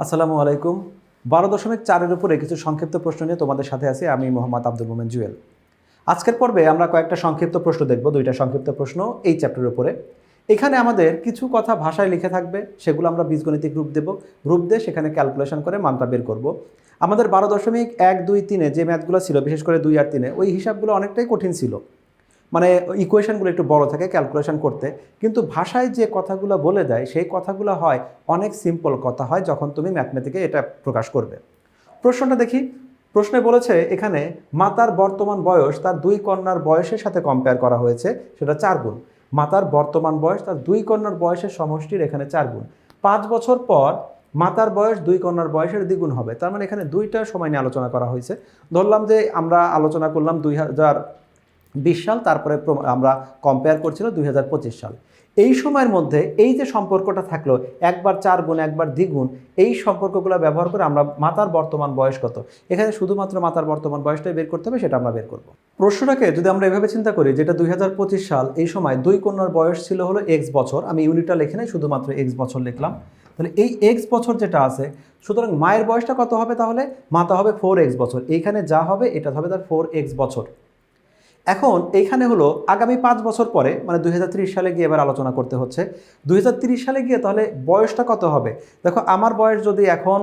আসসালামু আলাইকুম। 12.4-এর উপরে কিছু সংক্ষিপ্ত প্রশ্ন নিয়ে তোমাদের সাথে আছি আমি মোহাম্মদ আব্দুল মোমেন জুয়েল। আজকের পর্বে আমরা কয়েকটা সংক্ষিপ্ত প্রশ্ন দেখব, 2টা সংক্ষিপ্ত প্রশ্ন এই চ্যাপ্টারের উপরে। এখানে আমাদের কিছু কথা ভাষায় লিখে থাকবে, সেগুলো আমরা বীজগণিতিক রূপ দেব। রূপ দিয়ে সেখানে ক্যালকুলেশন করে মানটা বের করব। আমাদের 12.1, 2, 3-এ যে ম্যাথগুলো ছিল, বিশেষ করে 2 আর 3-এ, ওই হিসাবগুলো অনেকটাই কঠিন ছিল। মানে ইকুয়েশনগুলো একটু বড় থাকে ক্যালকুলেশন করতে, কিন্তু ভাষায় যে কথাগুলো বলে দেয় সেই কথাগুলো হয় অনেক সিম্পল কথা হয় যখন তুমি ম্যাথমেটিকে এটা প্রকাশ করবে। প্রশ্নটা দেখি। প্রশ্নে বলেছে এখানে মাতার বর্তমান বয়স তার 2 কন্যার বয়সের সাথে কম্পেয়ার করা হয়েছে, সেটা 4 গুণ। মাতার বর্তমান বয়স তার 2 কন্যার বয়সের সমষ্টির এখানে 4 গুণ। 5 বছর পর মাতার বয়স 2 কন্যার বয়সের দ্বিগুণ হবে। তার মানে এখানে 2টা সময় নিয়ে আলোচনা করা হয়েছে। ধরলাম যে আমরা আলোচনা করলাম 2020 সাল, তারপরে আমরা কম্পেয়ার করছিল 2025 সাল। এই সময়ের মধ্যে এই যে সম্পর্কটা থাকলো, একবার 4 গুণ একবার দ্বিগুণ, এই সম্পর্কগুলো ব্যবহার করে আমরা মাতার বর্তমান বয়স কত, এখানে শুধুমাত্র মাতার বর্তমান বয়সটাই বের করতে হবে, সেটা আমরা বের করব। প্রশ্নটাকে যদি আমরা এভাবে চিন্তা করি, যেটা 2025 সাল, এই সময় 2 কন্যার বয়স ছিল হলো x বছর, আমি ইউনিটটা লিখে নাই, শুধুমাত্র x বছর লিখলাম। তাহলে এই x বছর যেটা আছে, সুতরাং মায়ের বয়সটা কত হবে, তাহলে মাতা হবে 4x বছর, এইখানে যা হবে এটা হবে তার 4x বছর। এখন এইখানে হলো আগামী 5 বছর পরে, মানে 2030 সালে গিয়ে এবার আলোচনা করতে হচ্ছে। 2030 সালে গিয়ে তাহলে বয়সটা কত হবে? দেখো, আমার বয়স যদি এখন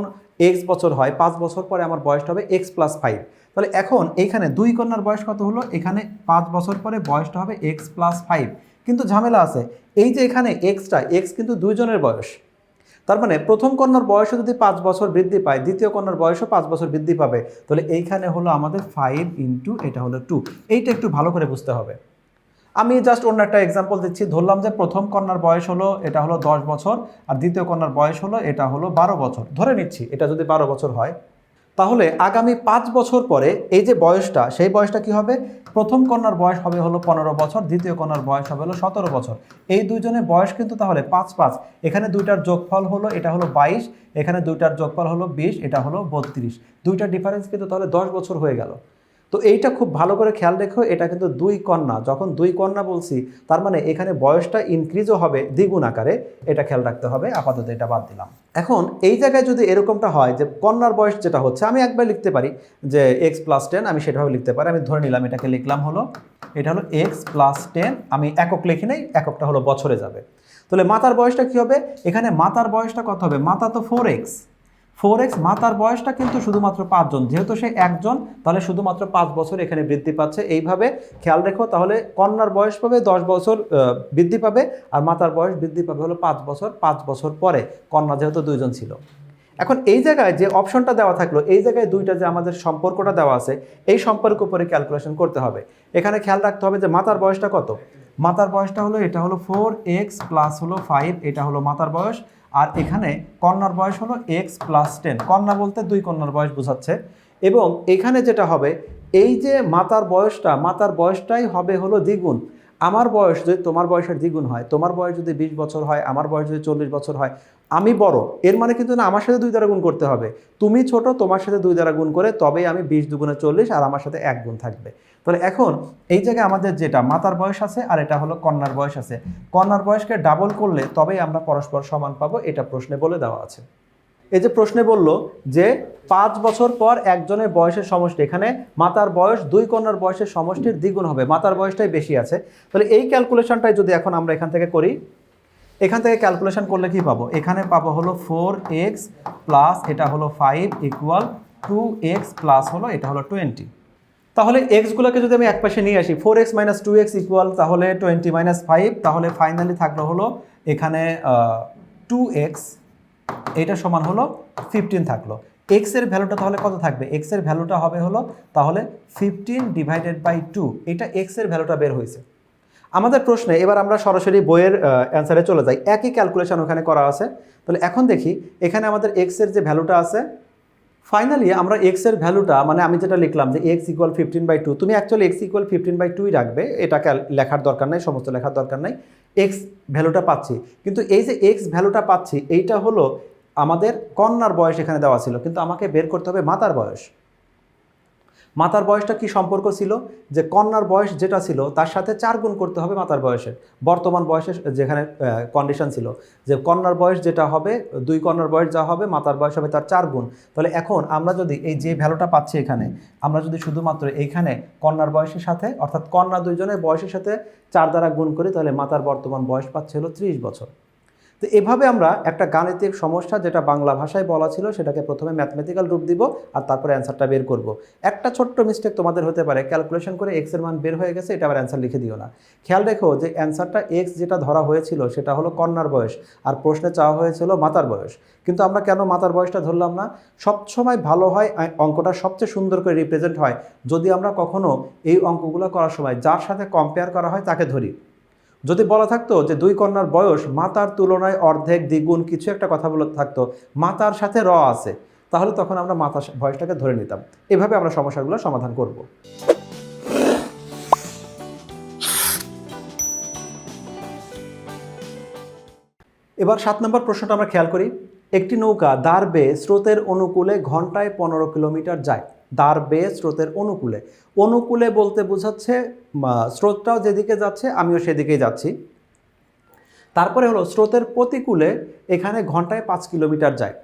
x বছর হয়, 5 বছর পরে আমার বয়সটা হবে x+5। তাহলে এখন এইখানে 2 কন্যার বয়স কত হলো, এখানে 5 বছর পরে বয়সটা হবে x+5। কিন্তু ঝামেলা আছে, এই যে এখানে x কিন্তু দুইজনের বয়স। তার মানে প্রথম কন্যার বয়সও যদি 5 বছর বৃদ্ধি পায়, দ্বিতীয় কন্যার বয়সও 5 বছর বৃদ্ধি পাবে। তাহলে এইখানে হলো আমাদের 5 ইন্টু এটা হলো 2। এইটা একটু ভালো করে বুঝতে হবে। আমি জাস্ট অন্য একটা এক্সাম্পল দিচ্ছি। ধরলাম যে প্রথম কন্যার বয়স হলো এটা হলো 10 বছর, আর দ্বিতীয় কন্যার বয়স হলো এটা হলো 12 বছর। ধরে নিচ্ছি এটা যদি 12 বছর হয়, তাহলে আগামী 5 বছর পরে এই যে বয়সটা, সেই বয়সটা কি হবে? প্রথম কন্যার বয়স হবে হলো 15 বছর, দ্বিতীয় কন্যার বয়স হবে হলো 17 বছর। এই দুইজনের বয়স কিন্তু তাহলে 5 এখানে দুইটার যোগফল হলো এটা হলো 22, এখানে দুইটার যোগফল হলো 20, এটা হলো 32। দুইটার ডিফারেন্স কিন্তু তাহলে 10 বছর হয়ে গেল। তো এইটা খুব ভালো করে খেয়াল রেখো, এটা কিন্তু 2 কন্যা। যখন 2 কন্যা বলছি, তার মানে এখানে বয়সটা ইনক্রিজও হবে দ্বিগুণ আকারে, এটা খেয়াল রাখতে হবে। আপাতত এটা বাদ দিলাম। এখন এই জায়গায় যদি এরকমটা হয় যে কন্যার বয়স যেটা হচ্ছে, আমি একবার লিখতে পারি যে x+10, আমি সেটাভাবে লিখতে পারি। আমি ধরে নিলাম, এটাকে লিখলাম হলো, এটা হলো x+10, আমি একক লিখি নেই, এককটা হলো বছরে যাবে। তাহলে মাতার বয়সটা কি হবে? এখানে মাতার বয়সটা কত হবে? মাতা তো 4x, মাতার বয়সটা কিন্তু শুধুমাত্র 5 জন, যেহেতু সে একজন, তাহলে শুধুমাত্র 5 বছর এখানে বৃদ্ধি পাচ্ছে। এইভাবে খেয়াল রেখো, তাহলে কন্যার বয়স পাবে 10 বছর বৃদ্ধি পাবে, আর মাতার বয়স বৃদ্ধি পাবে হলো 5 বছর। 5 বছর পরে কন্যা যেহেতু 2 জন ছিল। এখন এই জায়গায় যে অপশনটা দেওয়া থাকলো, এই জায়গায় দুইটা যে আমাদের সম্পর্কটা দেওয়া আছে, এই সম্পর্কের উপরে ক্যালকুলেশন করতে হবে। এখানে খেয়াল রাখতে হবে যে মাতার বয়সটা কত। মাতার বয়সটা হলো, এটা হলো 4x প্লাস হলো 5, এটা হলো মাতার বয়স। আর এখানে কন্যার বয়স হলো x+10, কন্যা বলতে 2 কন্যার বয়স বোঝাচ্ছে। এবং এখানে যেটা হবে, এই যে মাতার বয়সটাই হবে হলো দ্বিগুণ। আমার বয়স যদি তোমার বয়সের দ্বিগুণ হয়, তোমার বয়স যদি 20 বছর হয়, আমার বয়স যদি 40 বছর হয়, আমি বড়, এর মানে কিন্তু না আমার সাথে 2 দ্বারা গুণ করতে হবে। তুমি ছোট, তোমার সাথে 2 দ্বারা গুণ করে তবেই আমি 20 দুগুণে 40, আর আমার সাথে 1 গুণ থাকবে। তাহলে এখন এই জায়গায় আমাদের যেটা মাতার বয়স আছে, আর এটা হলো কন্যার বয়স আছে, কন্যার বয়সকে ডাবল করলে তবেই আমরা পরস্পর সমান পাবো, এটা প্রশ্নে বলে দেওয়া আছে। এই যে প্রশ্নে বলল যে 5 বছর পর একজনের বয়সের সমষ্টি, এখানে মাতার বয়স 2 কন্যার বয়সের সমষ্টির দ্বিগুণ হবে, মাতার বয়সটাই বেশি আছে। তাহলে এই ক্যালকুলেশনটাই যদি এখন আমরা এখান থেকে করি, এখান থেকে ক্যালকুলেশন করলে কি পাবো? এখানে পাবো হলো 4x প্লাস এটা হলো 5 ইকুয়াল 2x প্লাস হলো এটা হলো 20। তাহলে এক্সগুলোকে যদি আমি একপাশে নিয়ে আসি, 4x মাইনাস 2x ইকুয়াল তাহলে 20 মাইনাস 5, তাহলে ফাইনালি থাকলো হলো এখানে 2x, এটা সমান হলো 15 থাকলো। x এর ভ্যালুটা তাহলে কত থাকবে? x এর ভ্যালুটা হবে হলো তাহলে 15 ডিভাইডেড বাই 2, এটা x এর ভ্যালুটা বের হয়েছে আমাদের প্রশ্নে। এবার আমরা সরাসরি বইয়ের অ্যান্সারে চলে যাই, একই ক্যালকুলেশন ওখানে করা আছে। তাহলে এখন দেখি এখানে আমাদের x এর যে ভ্যালুটা আছে, ফাইনালি আমরা x এর ভ্যালুটা, মানে আমি যেটা লিখলাম যে x ইকুয়াল 15/2, তুমি অ্যাকচুয়ালি x ইকুয়াল 15/2 রাখবে, এটা লেখার দরকার নাই, সমস্ত লেখার দরকার নাই। x ভ্যালুটা পাচ্ছি, কিন্তু এই যে x ভ্যালুটা পাচ্ছি, এইটা হলো আমাদের কন্যার বয়স এখানে দেওয়া ছিল, কিন্তু আমাকে বের করতে হবে মাতার বয়স। মাতার বয়সটা কি সম্পর্ক ছিল, যে কন্যার বয়স যেটা ছিল তার সাথে 4 গুণ করতে হবে মাতার বয়সের, বর্তমান বয়সের যেখানে কন্ডিশন ছিল যে কন্যার বয়স যেটা হবে, 2 কন্যার বয়স যা হবে মাতার বয়স হবে তার 4 গুণ। তাহলে এখন আমরা যদি এই যে ভ্যালুটা পাচ্ছি এখানে, আমরা যদি শুধুমাত্র এইখানে কন্যার বয়সের সাথে অর্থাৎ কন্যা দুইজনের বয়সের সাথে 4 দ্বারা গুণ করি, তাহলে মাতার বর্তমান বয়স পাচ্ছে হলো 30 বছর। তো এভাবে আমরা একটা গাণিতিক সমস্যা যেটা বাংলা ভাষায় বলা ছিল সেটাকে প্রথমে ম্যাথমেটিক্যাল রূপ দিব আর তারপরে অ্যান্সারটা বের করব। একটা ছোট্ট মিস্টেক তোমাদের হতে পারে, ক্যালকুলেশন করে এক্স এর মান বের হয়ে গেছে, এটা আবার অ্যান্সার লিখে দিও না। খেয়াল রেখো যে অ্যান্সারটা এক্স যেটা ধরা হয়েছিল সেটা হলো কন্যার বয়স, আর প্রশ্নে চাওয়া হয়েছিল মাতার বয়স। কিন্তু আমরা কেন মাতার বয়সটা ধরলাম না? সবসময় ভালো হয়, অঙ্কটা সবচেয়ে সুন্দর করে রিপ্রেজেন্ট হয় যদি আমরা কখনো এই অঙ্কগুলো করার সময় যার সাথে কম্পেয়ার করা হয় তাকে ধরি। যদি বলা থাকতো যে 2 কন্যার বয়স মাতার তুলনায় অর্ধেক, দ্বিগুণ, কিছু একটা কথা বলে থাকতো, মাতার সাথে আছে, তাহলে তখন আমরা মাতার বয়সটাকে ধরে নিতাম। এভাবে আমরা সমস্যাগুলো সমাধান করব। এবার 7 নম্বর প্রশ্নটা আমরা খেয়াল করি। একটি নৌকা দাঁড় বেয়ে স্রোতের অনুকূলে ঘন্টায় 15 কিলোমিটার যায়। দাঁড় বেয়ে স্রোতের অনুকূলে, অনুকূলে বলতে বোঝাচ্ছে স্রোতটাও যেদিকে যাচ্ছে আমিও সেদিকেই যাচ্ছি। তারপরে হলো স্রোতের প্রতিকূলে এখানে ঘন্টায় 5 কিলোমিটার যায়।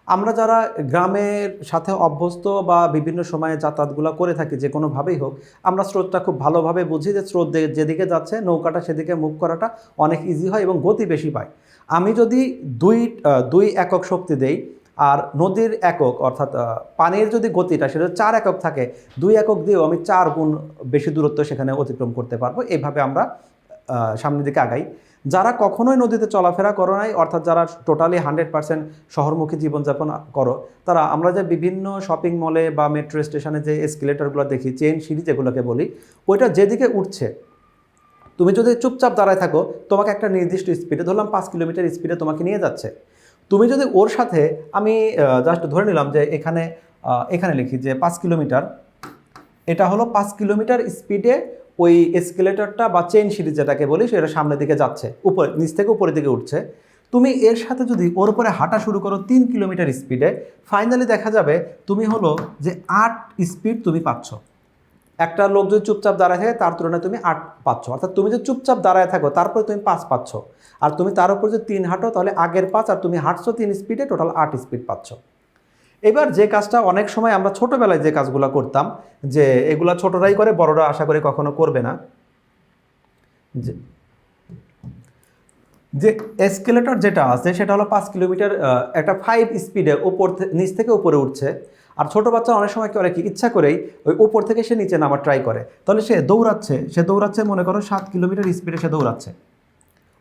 আমরা যারা গ্রামের সাথে অভ্যস্ত বা বিভিন্ন সময়ে যাতায়াতগুলো করে থাকি যে কোনোভাবেই হোক, আমরা স্রোতটা খুব ভালোভাবে বুঝি যে স্রোত যেদিকে যাচ্ছে নৌকাটা সেদিকে মুভ করাটা অনেক ইজি হয় এবং গতি বেশি পায়। আমি যদি দুই একক শক্তি দেই আর নদীর একক অর্থাৎ পানির যদি গতিটা সেটা 4 একক থাকে, 2 একক দিয়েও আমি 4 গুণ বেশি দূরত্ব সেখানে অতিক্রম করতে পারবো। এইভাবে আমরা সামনের দিকে আগাই। যারা কখনোই নদীতে চলাফেরা করো নাই, অর্থাৎ যারা টোটালি 100% শহরমুখী জীবনযাপন করো, তারা আমরা যে বিভিন্ন শপিং মলে বা মেট্রো স্টেশনে যে এসকেলেটরগুলো দেখি, চেইন সিঁড়ি যেগুলোকে বলি, ওইটা যেদিকে উঠছে তুমি যদি চুপচাপ দাঁড়ায় থাকো, তোমাকে একটা নির্দিষ্ট স্পিডে, ধরলাম 5 কিলোমিটার স্পিডে তোমাকে নিয়ে যাচ্ছে। তুমি যদি ওর সাথে, আমি জাস্ট ধরে নিলাম যে এখানে লিখি যে 5 কিলোমিটার, এটা হলো 5 কিলোমিটার স্পিডে ওই এসকেলেটরটা বা চেইন সিঁড়ি যেটাকে বলি সেটা সামনের দিকে যাচ্ছে, নিচ থেকে উপরের দিকে উঠছে। তুমি এর সাথে যদি ওর উপরে হাঁটা শুরু করো 3 কিলোমিটার স্পিডে, ফাইনালি দেখা যাবে তুমি হলো যে 8 স্পিড তুমি পাচ্ছ। একটা লোক যদি চুপচাপ দাঁড়ায় থাকে তার তুলনায় তুমি 8 পাচ্ছ, অর্থাৎ তুমি যদি চুপচাপ দাঁড়ায় থাকো তারপরে তুমি 5 পাচ্ছ, আর তুমি তার উপর যদি 3 হাঁটো তাহলে আগের 5 আর তুমি হাঁটছো 3 স্পিডে, টোটাল 8 স্পিড পাচ্ছ। এবার যে কাজটা অনেক সময় আমরা ছোটোবেলায় যে কাজগুলো করতাম, যে এগুলা ছোটরাই করে, বড়রা আশা করে কখনো করবে না, যে এসকেলেটর যেটা আছে সেটা হলো 5 কিলোমিটার একটা 5 স্পিডে নিচ থেকে উপরে উঠছে। আর ছোটো বাচ্চা অনেক সময় করে কি, ইচ্ছা করেই ওই উপর থেকে সে নিচে নামার ট্রাই করে, তাহলে সে দৌড়াচ্ছে মনে করো 7 কিলোমিটার স্পিডে সে দৌড়াচ্ছে,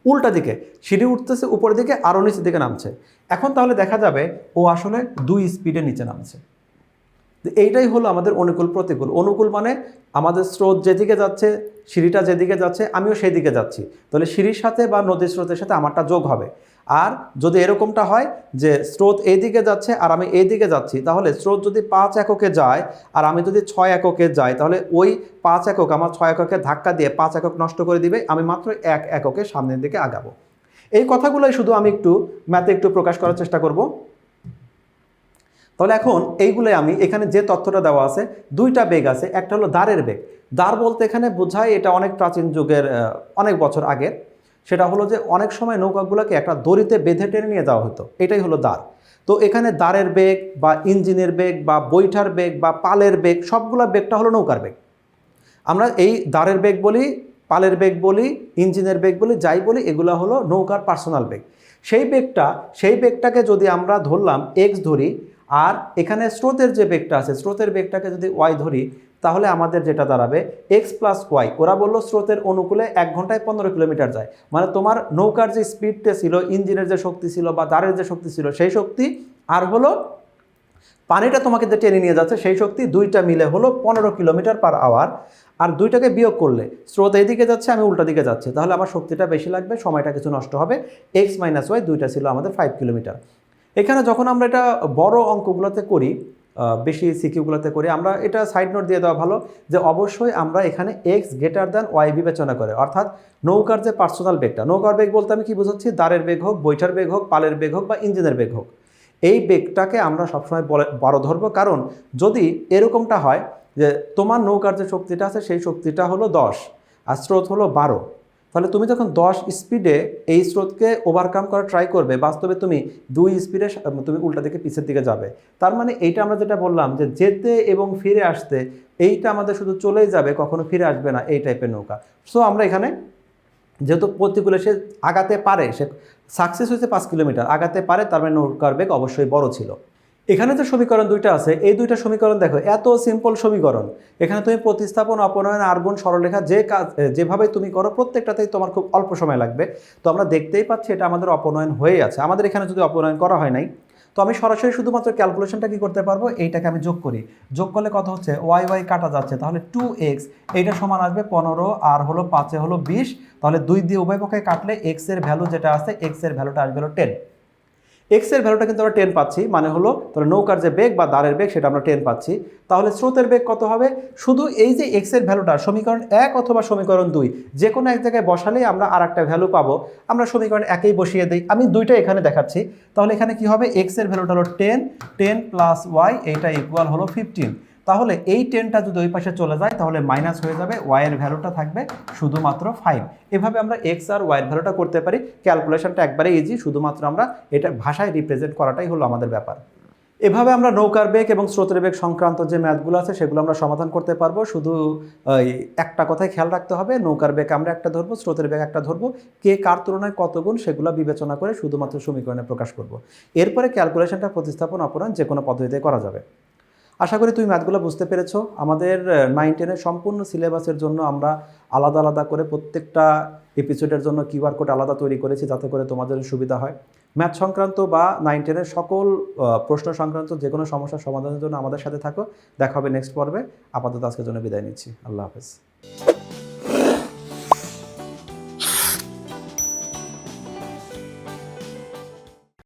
উল্টা দিকে সিঁড়ি উঠতেছে উপরের দিকে আরও নিচের দিকে নামছে। এখন তাহলে দেখা যাবে ও আসলে 2 স্পিডে নিচে নামছে। এইটাই হলো আমাদের অনুকূল প্রতিকূল। অনুকূল মানে আমাদের স্রোত যেদিকে যাচ্ছে, সিঁড়িটা যেদিকে যাচ্ছে আমিও সেই দিকে যাচ্ছি, তাহলে সিঁড়ির সাথে বা নদীর স্রোতের সাথে আমারটা যোগ হবে। আর যদি এরকমটা হয় যে স্রোত এইদিকে যাচ্ছে আর আমি এইদিকে যাচ্ছি, তাহলে স্রোত যদি 5 এককে যায় আর আমি যদি 6 এককে যাই, তাহলে ওই 5 একক আমার 6 এককে ধাক্কা দিয়ে 5 একক নষ্ট করে দিবে, আমি মাত্র 1 এককে সামনের দিকে আগাবো। এই কথাগুলোই শুধু আমি একটু ম্যাথে একটু প্রকাশ করার চেষ্টা করব। তাহলে এখন এইগুলোই আমি এখানে যে তথ্যটা দেওয়া আছে, 2টা বেগ আছে, একটা হলো দাঁড়ের বেগ। দাঁড় বলতে এখানে বোঝায় এটা অনেক প্রাচীন যুগের, অনেক বছর আগের। সেটা হলো যে অনেক সময় নৌকাগুলোকে একটা দড়িতে বেঁধে টেনে নিয়ে যাওয়া হতো, এটাই হলো দাঁড়। তো এখানে দাঁড়ের বেগ বা ইঞ্জিনের বেগ বা বৈঠার বেগ বা পালের বেগ, সবগুলো বেগটা হলো নৌকার বেগ। আমরা এই দাঁড়ের বেগ বলি, পালের বেগ বলি, ইঞ্জিনের বেগ বলি, যাই বলি, এগুলো হলো নৌকার পার্সোনাল বেগ। সেই বেগটাকে যদি আমরা ধরলাম এক্স ধরি, আর এখানে স্রোতের যে বেগটা আছে স্রোতের বেগটাকে যদি ওয়াই ধরি, তাহলে আমাদের যেটা দাঁড়াবে এক্স প্লাস ওয়াই। ওরা বললো স্রোতের অনুকূলে 1 ঘন্টায় 15 কিলোমিটার যায়, মানে তোমার নৌকার যে স্পিডটা ছিল, ইঞ্জিনের যে শক্তি ছিল বা দাঁড়ের যে শক্তি ছিল সেই শক্তি, আর হলো পানিটা তোমাকে যে টেনে নিয়ে যাচ্ছে সেই শক্তি, 2টা মিলে হলো 15 কিলোমিটার পার আওয়ার। আর 2টাকে বিয়োগ করলে স্রোত এইদিকে যাচ্ছে আমি উল্টা দিকে যাচ্ছে, তাহলে আমার শক্তিটা বেশি লাগবে, সময়টা কিছু নষ্ট হবে। এক্স মাইনাস ওয়াই 2টা ছিল আমাদের 5 কিলোমিটার। এখানে যখন আমরা এটা বড় অঙ্কগুলোতে করি, বেশি সিকিউগুলোতে করি, আমরা এটা সাইড নোট দিয়ে দেওয়া ভালো যে অবশ্যই আমরা এখানে এক্স গ্রেটার দ্যান ওয়াই বিবেচনা করে, অর্থাৎ নৌকার যে পার্সোনাল বেগটা, নৌকার বেগ বলতে আমি কি বোঝাচ্ছি, দাঁড়ের বেগ হোক, বৈঠার বেগ হোক, পালের বেগ হোক বা ইঞ্জিনের বেগ হোক, এই বেগটাকে আমরা সবসময় বড় ধরবো। কারণ যদি এরকমটা হয় যে তোমার নৌকার যে শক্তিটা আছে সেই শক্তিটা হলো 10 আর স্রোত হলো 12। তাহলে তুমি যখন 10 স্পিডে এই স্রোতকে ওভারকাম করা ট্রাই করবে, বাস্তবে তুমি 2 স্পিডে তুমি উল্টা দিকে পিছের দিকে যাবে। তার মানে এইটা আমরা যেটা বললাম যে যেতে এবং ফিরে আসতে, এইটা আমাদের শুধু চলেই যাবে, কখনো ফিরে আসবে না, এই টাইপের নৌকা। সো আমরা এখানে যেহেতু প্রতিকূলে সে আগাতে পারে, সে সাকসেস হয়েছে 5 কিলোমিটার আগাতে পারে, তার মানে নৌকার বেগ অবশ্যই বড় ছিল। এখানে যে সমীকরণ দুইটা আছে, এই দুইটা সমীকরণ দেখো এত সিম্পল সমীকরণ। এখানে তুমি প্রতিস্থাপন, অপনয়ন, আর্গুণ, সরলরেখা যে কাজ যেভাবে তুমি করো প্রত্যেকটাতেই তোমার খুব অল্প সময় লাগবে। তো আমরা দেখতেই পাচ্ছি এটা আমাদের অপনয়ন হয়ে আছে। আমাদের এখানে যদি অপনয়ন করা হয় নাই, তো আমি সরাসরি শুধুমাত্র ক্যালকুলেশনটা কি করতে পারবো, এইটাকে আমি যোগ করি। যোগ করলে কত হচ্ছে, ওয়াই ওয়াই কাটা যাচ্ছে, তাহলে 2x এইটা সমান আসবে 15 আর হলো 5 হলো 20। তাহলে 2 দিয়ে উভয় পক্ষে কাটলে x এর ভ্যালু যেটা আছে, x এর ভ্যালুটা আসবে হলো 10। এক্স এর ভ্যালুটা কিন্তু আমরা 10 পাচ্ছি, মানে হলো তাহলে নৌকার যে বেগ বা দাঁড়ের বেগ সেটা আমরা 10 পাচ্ছি। তাহলে স্রোতের বেগ কত হবে, শুধু এই যে এক্স এর ভ্যালুটা সমীকরণ 1 অথবা সমীকরণ 2 যে কোনো এক জায়গায় বসালেই আমরা আর একটা ভ্যালু পাবো। আমরা সমীকরণ 1এই বসিয়ে দিই, আমি দুইটা এখানে দেখাচ্ছি। তাহলে এখানে কি হবে, এক্স এর ভ্যালুটা হলো 10, 10 প্লাস ওয়াই এইটা ইকুয়াল হলো 15। তাহলে এই 10টা যদি ওই পাশে চলে যায় তাহলে মাইনাস হয়ে যাবে, ওয়াই এর ভ্যালুটা থাকবে শুধুমাত্র 5। এভাবে আমরা এক্স আর ওয়াই এর ভ্যালুটা করতে পারি। ক্যালকুলেশনটা একবারে ইজি, শুধুমাত্র আমরা এটা ভাষায় রিপ্রেজেন্ট করাটাই হলো আমাদের ব্যাপার। এভাবে আমরা নৌকার বেগ এবং স্রোতের বেগ সংক্রান্ত যে ম্যাথগুলো আছে সেগুলো আমরা সমাধান করতে পারবো। শুধু একটা কথায় খেয়াল রাখতে হবে, নৌকার বেগ আমরা একটা ধরবো, স্রোতের বেগ একটা ধরবো, কে কার তুলনায় কত গুণ সেগুলো বিবেচনা করে শুধুমাত্র সমীকরণে প্রকাশ করব। এরপরে ক্যালকুলেশনটা প্রতিস্থাপন, অপনয়ন যে কোনো পদ্ধতিতে করা যাবে। আশা করি তুমি ম্যাথগুলো বুঝতে পেরেছো। আমাদের 9-10 সম্পূর্ণ সিলেবাসের জন্য আমরা আলাদা আলাদা করে প্রত্যেকটা এপিসোডের জন্য কিউআর কোড আলাদা তৈরি করেছি, যাতে করে তোমাদের সুবিধা হয়। ম্যাথ সংক্রান্ত বা 9-10 সকল প্রশ্ন সংক্রান্ত যে কোনো সমস্যার সমাধানের জন্য আমাদের সাথে থাকো। দেখা হবে নেক্সট পর্বে। আপাতত আজকের জন্য বিদায় নিচ্ছি। আল্লাহ হাফেজ।